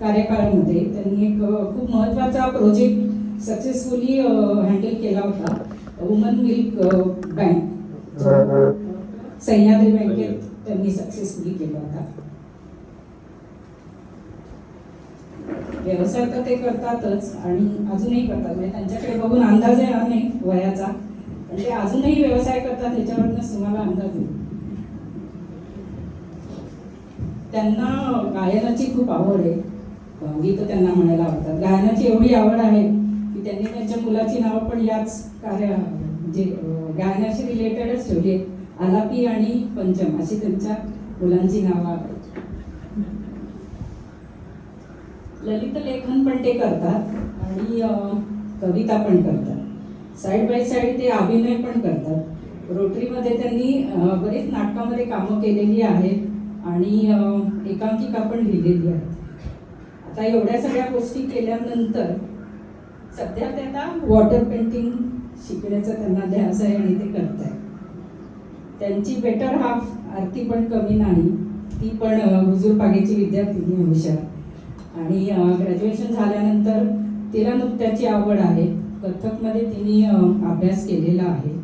कार्यकाळामध्ये त्यांनी एक खूप महत्त्वाचा प्रोजेक्ट सक्सेसफुली हँडल केला होता. वुमन मिल्क बँक सह्याद्री बँकेत त्यांनी सक्सेसफुली केला होता. व्यवसाय तर ते करतातच आणि अजूनही करतात. म्हणजे त्यांच्याकडे बघून अंदाज येणार नाही वयाचा, पण ते अजूनही व्यवसाय करतात ह्याच्यावरच तुम्हाला अंदाज येईल. त्यांना गायनाची खूप आवड आहे. गीत त्यांना म्हणायला आवडतात. गायनाची एवढी आवड आहे की त्यांनी त्यांच्या मुलाची नावं पण याच म्हणजे गायनाशी रिलेटेडच ठेवली. आलापी आणि पंचम अशी त्यांच्या मुलांची नावं आहेत. ललित लेखन पण ते करतात आणि कविता पण करतात. साईड बाय साईड ते अभिनय पण करतात. रोटरीमध्ये त्यांनी बरीच नाटकामध्ये कामं केलेली आहेत आणि एकांकिका पण लिहिलेली आहे. आता एवढ्या सगळ्या गोष्टी केल्यानंतर सध्या ते आता वॉटर पेंटिंग शिकण्याचं त्यांना ध्यास आहे आणि ते करत आहेत. त्यांची बेटर हाफ आरती पण कमी नाही. ती पण हुजूर पागेची विद्यार्थिनी हुशार आणि ग्रॅज्युएशन झाल्यानंतर तिला नृत्याची आवड आहे. कथकमध्ये तिने अभ्यास केलेला आहे.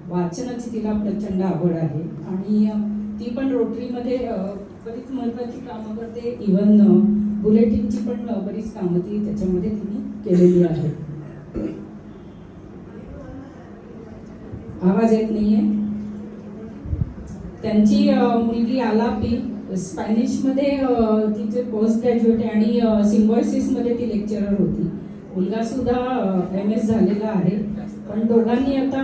वाचनाची तिला प्रचंड आवड आहे आणि ती पण रोटरीमध्ये बरीच महत्त्वाची कामं करते. इव्हन बुलेटिनची पण बरीच कामं ती त्याच्यामध्ये तिने केलेली आहे. आवाज येत नाहीये. त्यांची मुलगी आलापी स्पॅनिशमध्ये तिचे पोस्ट ग्रॅज्युएट आहे आणि सिम्बॉयसिसमध्ये ती लेक्चरर होती. मुलगा सुद्धा MS झालेला आहे. पण दोघांनी आता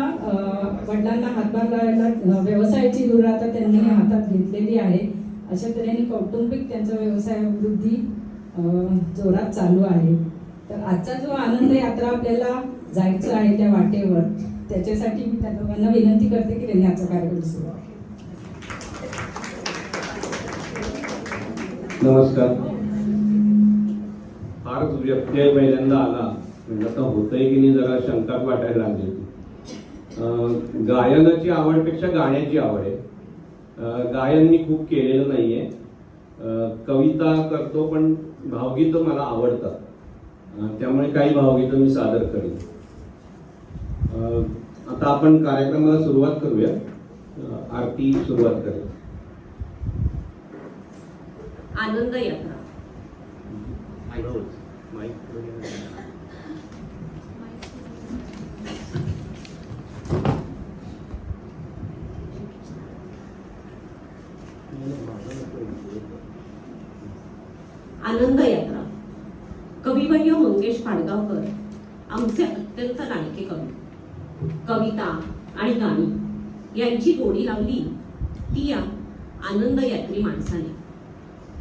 वडिलांना हातभार लावायला व्यवसायाची धुरा आता त्यांनी हातात घेतलेली आहे. अशा तऱ्हेने कौटुंबिक त्यांचा व्यवसाय वृद्धी जोरात चालू आहे. तर आजचा जो आनंद यात्रा आपल्याला जायचं आहे त्या वाटेवर, त्याच्यासाठी मी त्या दोघांना विनंती करते की त्यांनी आजचा कार्यक्रम सुरू आहे. नमस्कार. फारच व्यत्यय पहिल्यांदा आला म्हणजे आता होतंय की नाही जरा शंका वाटायला लागली. गायनाची आवडपेक्षा गाण्याची आवड आहे. गायन मी खूप केलेलं नाहीये. कविता करतो पण भावगीत मला आवडतात. त्यामुळे काही भावगीतं मी सादर करेन. आता आपण कार्यक्रमाला सुरुवात करूया. आरती सुरुवात करेल. आनंद यात्रा. आनंद यात्रा. कविवर्य मंगेश पाडगावकर आमचे अत्यंत लाडके कवी. कविता आणि गाणी यांची गोडी लावली ती या आनंद यात्री माणसाने.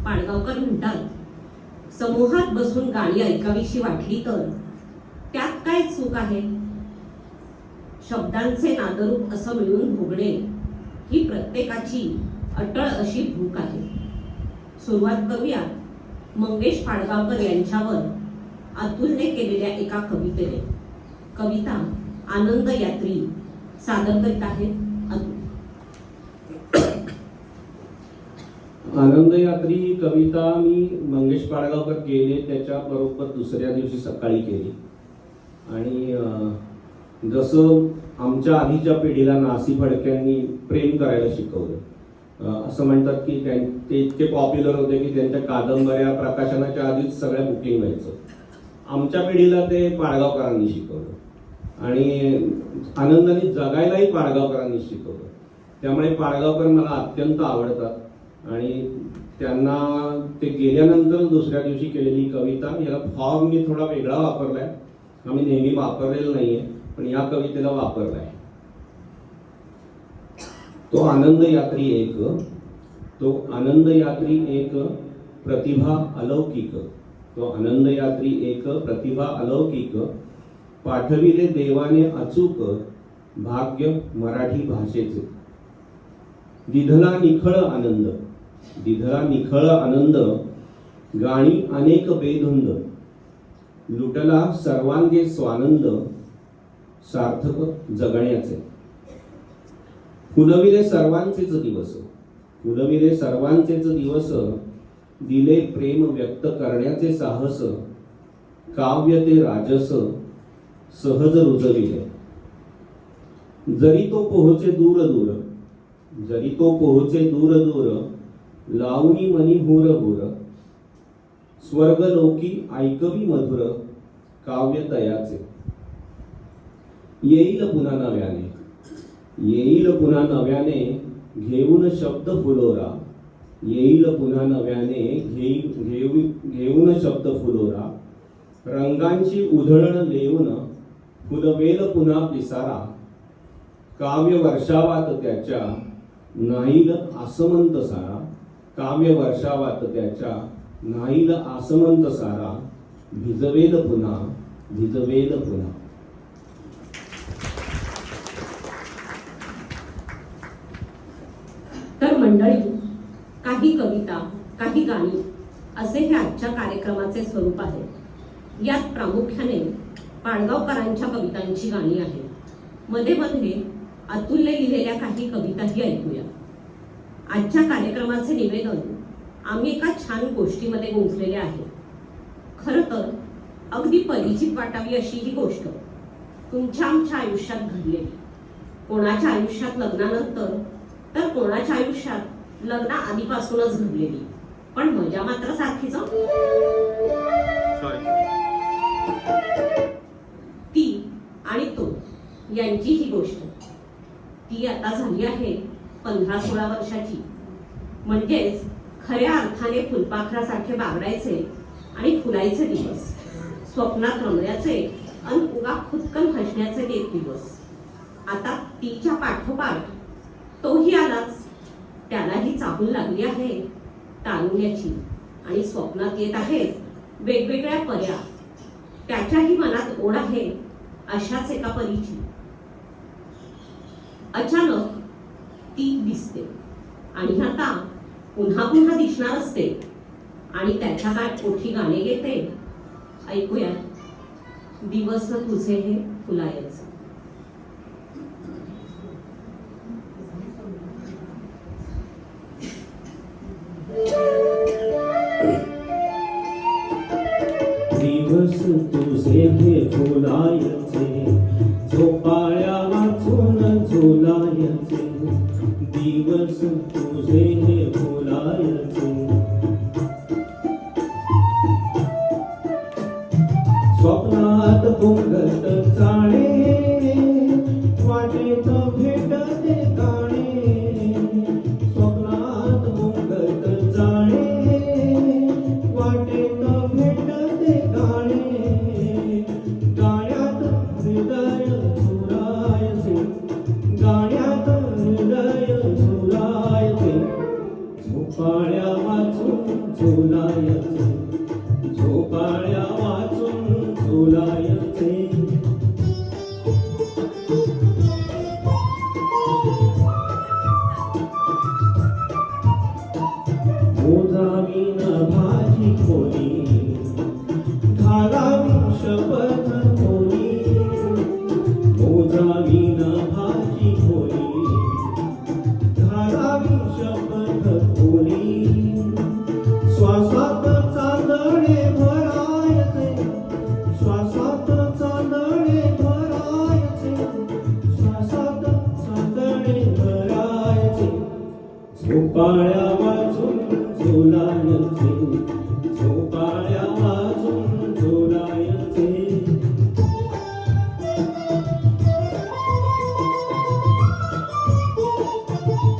पाडगावकर म्हणतात, समूहात बसून गाणी ऐकावीशी वाटली तर त्यात काय चूक आहे. शब्दांचे नादरूप असं मिळून भोगणे ही प्रत्येकाची अटळ अशी भूक आहे. सुरुवात करूया मंगेश पाडगावकर यांच्यावर अतुलने केलेल्या एका कवितेने. कविता आनंद यात्री सादर करीत आहेत अतुल. आनंद यात्री कविता मी मंगेश पाडगावकर केले त्याच्या बरोबर दुसऱ्या दिवशी सकाळी केली. आणि जसं आमच्या आधीच्या पिढीला नासी फडक्यांनी प्रेम करायला शिकवलं. असं म्हणतात की ते इतके पॉप्युलर होते की त्यांच्या कादंबऱ्या प्रकाशनाच्या आधीच सगळ्या बुकिंग व्हायचं. आमच्या पिढीला ते पाडगावकरांनी शिकवलं आणि आनंदाने जगायलाही पाडगावकरांनी शिकवलं. त्यामुळे पाडगावकर मला अत्यंत आवडतात आणि त्यांना ते गेल्यानंतर दुसऱ्या दिवशी केलेली कविता, याला फॉर्म मी थोडा वेगळा वापरलाय. आम्ही नेहमी वापरलेला नाहीये पण या कवितेला वापरलाय. तो आनंद यात्री एक, तो आनंद यात्री एक प्रतिभा अलौकिक, तो आनंद यात्री एक प्रतिभा अलौकिक, पाठविले देवाने अचूक भाग्य मराठी भाषेचे. दिधला निखळ आनंद, दिधला निखळ आनंद, गाणी अनेक बेधुंद, लुटला सर्वांगे स्वानंद, सार्थक जगण्याचे. फुलविले सर्वांचेच दिवस, फुलविले सर्वांचेच दिवस, दिले प्रेम व्यक्त करण्याचे साहस, काव्य ते राजस सहज रुजविले. जरी तो पोहोचे दूर दूर, जरी तो पोहोचे दूर दूर, लावणी मनी हुर हुर, स्वर्गलोकी ऐकवी मधुर काव्य तयाचे. येईल पुन्हा नव्याने, येईल पुन्हा नव्याने घेऊन शब्द फुलोरा, येईल पुन्हा नव्याने घेऊन शब्द फुलोरा, रंगांची उधळण लेऊन फुलवेल पुन्हा पिसारा, काव्य वर्षावात त्याच्या नाईल आसमंत सारा, काव्य वर्षावात त्याच्या नाईल आसमंत सारा, भिजवेल पुन्हा, भिजवेल पुन्हा. तर मंडळी, काही कविता, काही गाणी असे हे आजच्या कार्यक्रमाचे स्वरूप आहे. यात प्रामुख्याने पाडगावकरांच्या कवितांची गाणी आहेत. मध्ये मध्ये अतुलने लिहिलेल्या काही कविताही ऐकूया. आजच्या कार्यक्रमाचे निवेदन आम्ही एका छान गोष्टीमध्ये गुंफलेले आहे. खरं तर अगदी परिचित वाटावी अशी ही गोष्ट तुमच्या आमच्या आयुष्यात घडलेली. कोणाच्या आयुष्यात लग्नानंतर, तर कोणाच्या आयुष्यात लग्ना आधीपासूनच घडलेली, पण मजा मात्र सारखीच. ती आणि तो यांची ही गोष्ट. ती आता झाली आहे 15-16 वर्षाची. म्हणजेच खऱ्या अर्थाने फुलपाखरासारखे बागडायचे आणि फुलायचे दिवस, स्वप्नात रमण्याचे आणि उगा खुदकन हसण्याचे ते दिवस. आता तिच्या पाठोपाठ तोही आलाच. त्यालाही चाहूल लागली आहे तारुण्याची आणि स्वप्नात येत आहेत वेगवेगळ्या पर्या. त्याच्याही मनात ओढ आहे अशाच एका परीची. अचानक ती दिसते आणि आता पुन्हा पुन्हा दिसणार असते आणि त्याच्या ओठी गाणे घेते. ऐकूया दिवस तुझे हे फुलायचे. दिवस तुझे हे फुलायचे, झोपाळ्या वाचून झुलायचे. दिवस तुझे हे फुलायचे, स्वप्नात घुंगट चाळे, वाटेत भेटते गाणे. स्वप्नात घुंगट चाळे, वाटेत भेटते गाणे. गाण्यात हृदय झुलायचे, गाण्यात हृदय झुलायचे. झोपाळ्या वाचून झुलायचे, झोपाळ्या वाचून झुलायचे. मोजावी न भाजी खोली, घालावी शपथ खोली. मोजावी न भाजी खोली, घालावी शपथ खोली. श्वासात चांदणे भरायचे, श्वासात चांदणे भरायचे, श्वासात चांदणे भरायचे. झोपाळ्या वाचून झुलायचे, झोपाळ्या वाचून झुलायचे.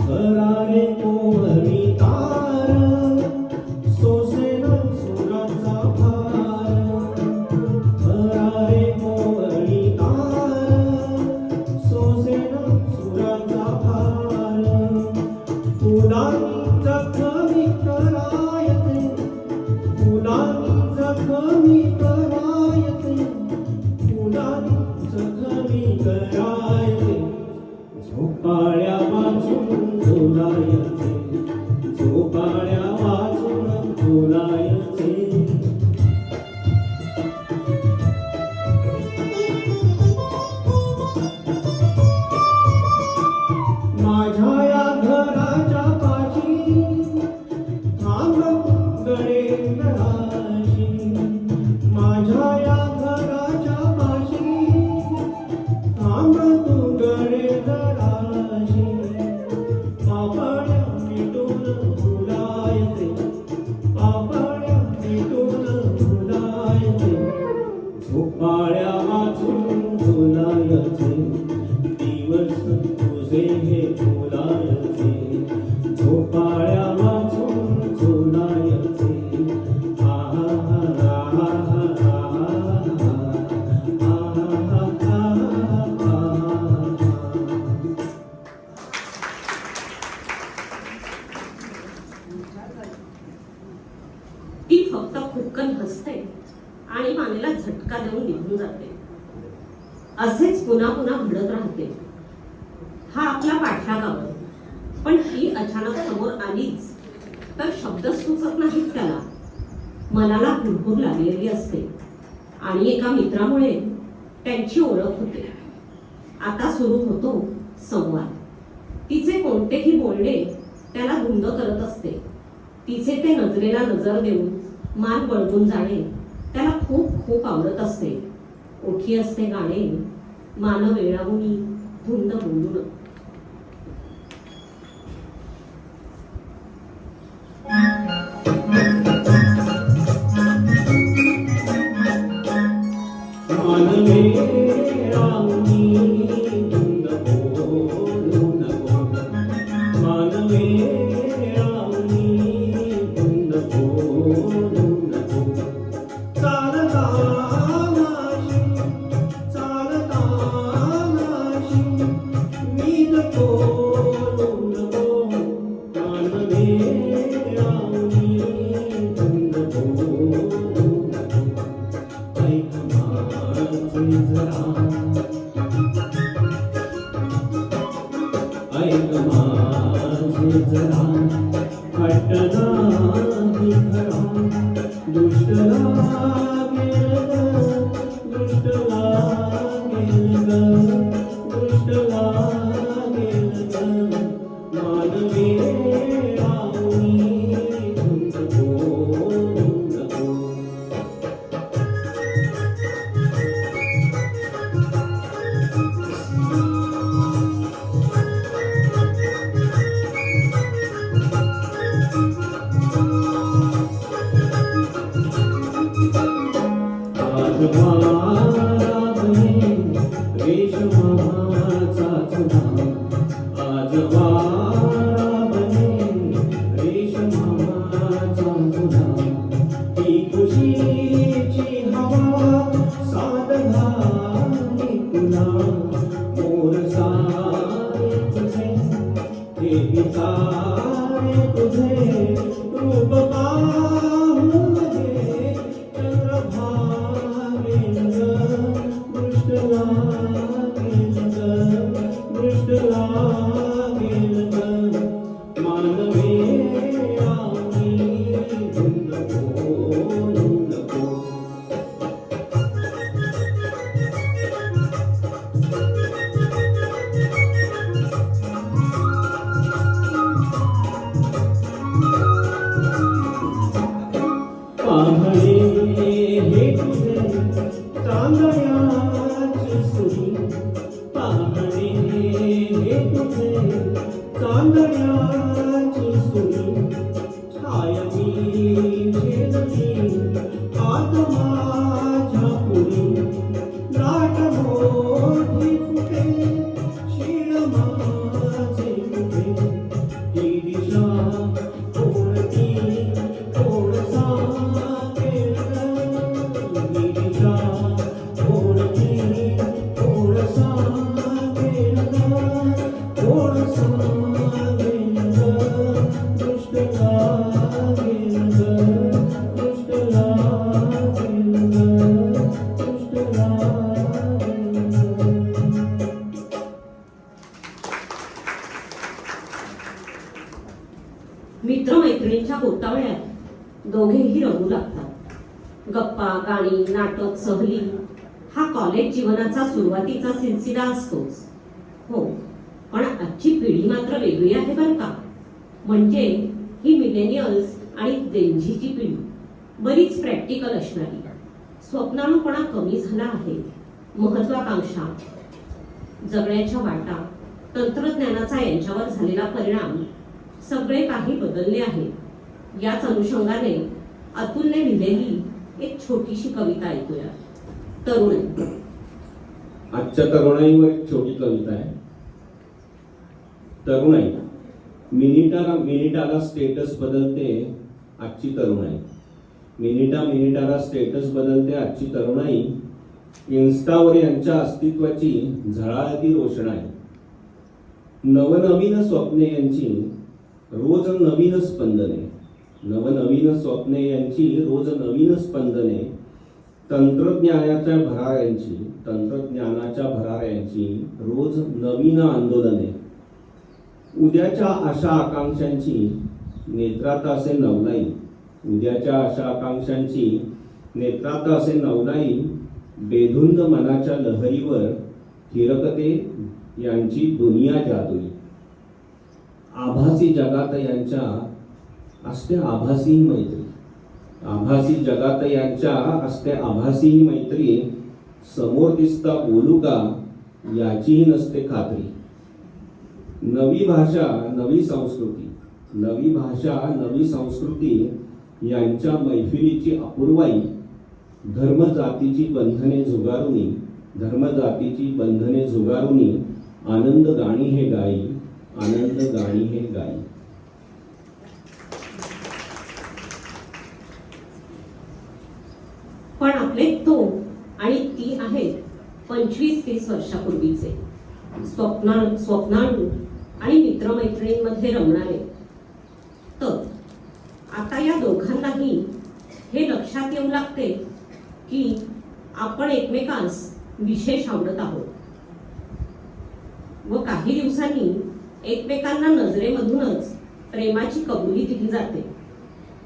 करारे कोवरी तार, सोसेन सुराचा भार. करारे कोवरी तार, सोसेन सुराचा भार. फुलांनी जखमी करायचे, फुलांनी जखमी करायचे, फुलांनी जखमी करायचे. झोपाळ्या वाचून झुलायचे, झोपाळ्या वाचून झुलायचे. माझ्या या घराच्या पाशी थांब आणि मानेला झटका देऊन निघून जाते. असेच पुन्हा पुन्हा घडत राहते. हा आपला पाठलागावर, पण ही अचानक समोर आलीच तर शब्दच सुचत नाहीत त्याला. मनाला हुरहुर लागलेली असते आणि एका मित्रामुळे त्यांची ओळख होते. आता सुरू होतो संवाद. तिचे कोणतेही बोलणे त्याला धुंद करत असते. तिचे ते नजरेला नजर देऊन मान वळवून जाणे त्याला खूप खूप आवडत असते. ओठी असते गाणे, मान वेळावूनी धुंद बोलून. मित्रमैत्रिणींच्या गोतावळ्यात दोघेही रमू लागतात. गप्पा, गाणी, नाटक, सहली हा कॉलेज जीवनाचा सुरुवातीचा सिलसिला असतोच. हो, पण आजची पिढी मात्र वेगळी आहे बरं का. म्हणजे ही मिलेनियल्स आणि जेनझीची पिढी बरीच प्रॅक्टिकल असणारी. स्वप्नाळूपणा कमी झाला आहे. महत्वाकांक्षा, जगण्याच्या वाटा, तंत्रज्ञानाचा यांच्यावर झालेला परिणाम सगळे काही बदलले आहे. याच अनुषंगाने अतुलने लिहिलेली एक छोटीशी कविता ऐकूया. तरुणाई. आजच्या तरुणाईवर एक छोटी कविता आहे. तरुणाई. मिनिटाला स्टेटस बदलते आजची तरुणाई. मिनिटाला स्टेटस बदलते आजची तरुणाई. इन्स्टावर यांच्या अस्तित्वाची झळाळती रोषणाई. नवनवीन स्वप्ने यांची रोज नवीन स्पंदने. नवनवीन स्वप्ने यांची रोज नवीन स्पंदने. तंत्रज्ञानाच्या भराऱ्यांची रोज नवीन आंदोलने, उद्याच्या आशा आकांक्षांची नेत्रात असे नवलाई, उद्याच्या आशा आकांक्षांची नेत्रात असे नवलाई, बेधुंद मनाच्या लहरीवर थिरकते यांची दुनिया जादुई. आभासी जगात यांच्या असते आभासी मैत्री, आभासी जगात यांच्या असते आभासी मैत्री, समोर दिसता बोलू का याचीही नसते खात्री. नवी भाषा नवी संस्कृती, नवी भाषा नवी संस्कृती यांच्या मैफिलीची अपूर्वाई, धर्मजातीची बंधने झुगारुनी आनंद गाणी हे गाई, आनंद गाणी हे गाई. पण आपले तो आणि ती आहेत 25-30 वर्षापूर्वीचे स्वप्नाळू आणि मित्रमैत्रिणींमध्ये रमणारे. तर आता या दोघांनाही हे लक्षात येऊ लागते की आपण एकमेकांस विशेष आवडत आहोत व काही दिवसांनी एकमेकांना नजरेमधूनच प्रेमाची कबुली दिली जाते.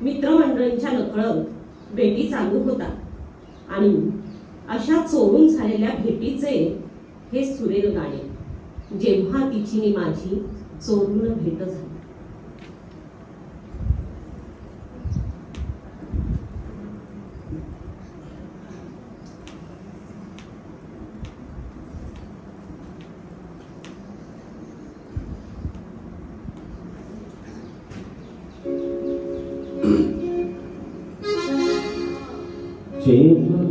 मित्रमंडळींच्या नकळत भेटी चालू होतात आणि अशा चोरून झालेल्या भेटीचे हे सुरेल गाणे, जेव्हा तिची नि माझी चोरून भेट झाली. जेव्हा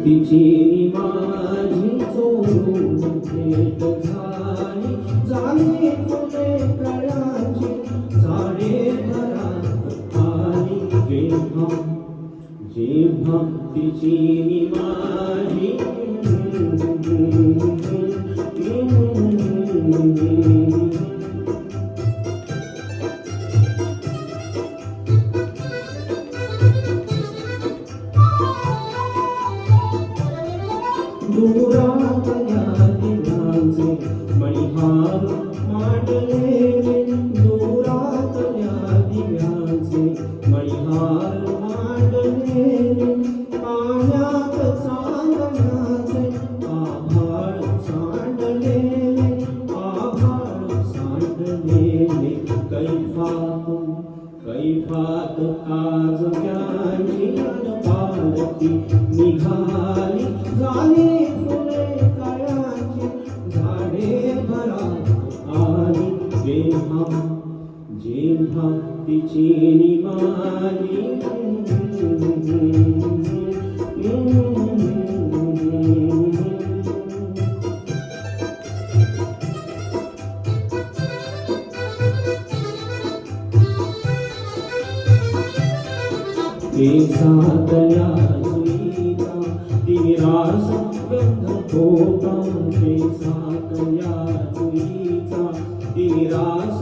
तिची नि माझी चोरून भेट झाली, झाली फुले कळ्याची झाडे भरात आली. जेव्हा तिची नि माझी दुरात या दिव्यांचे मणिहार मांडलेले, दुरात या दिव्यांचे मणिहार मांडलेले, पाण्यात चांदण्याचे आभाळ सांडलेले, आभाळ सांडलेले. कैफात आज त्यांची पालखी निघाली, झाली फुले कळ्याची झाडे भरात आली. जेव्हा तिची नि माझी केसातल्या जुईचा दिविरास गंध होता, केसातल्या जुईचा दिविरास